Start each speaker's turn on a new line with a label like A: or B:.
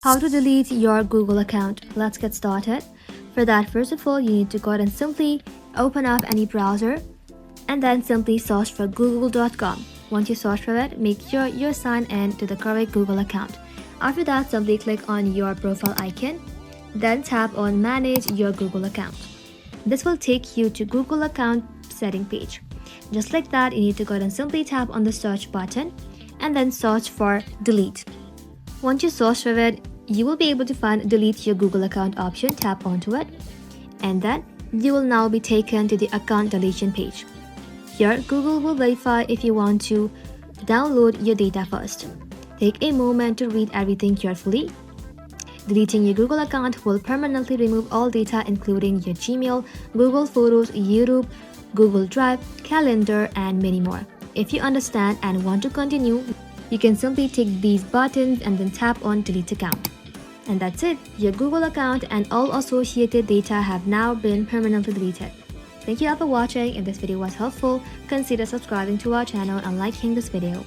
A: How to delete your Google account. Let's get started. For that, first of all, you need to go ahead and simply open up any browser and then simply search for google.com. Once you search for it, make sure you're signed in to the correct Google account. After that, simply click on your profile icon, then tap on manage your Google account. This will take you to Google account setting page. Just like that, you need to go ahead and simply tap on the search button and then search for delete. Once you search for it, you will be able to find delete your Google account option. Tap onto it and then you will now be taken to the account deletion page. Here, Google will verify if you want to download your data first. Take a moment to read everything carefully. Deleting your Google account will permanently remove all data including your Gmail, Google Photos, YouTube, Google Drive, Calendar, and many more. If you understand and want to continue, you can simply tick these buttons and then tap on delete account. And that's it. Your Google account and all associated data have now been permanently deleted. Thank you all for watching. If this video was helpful, consider subscribing to our channel and liking this video.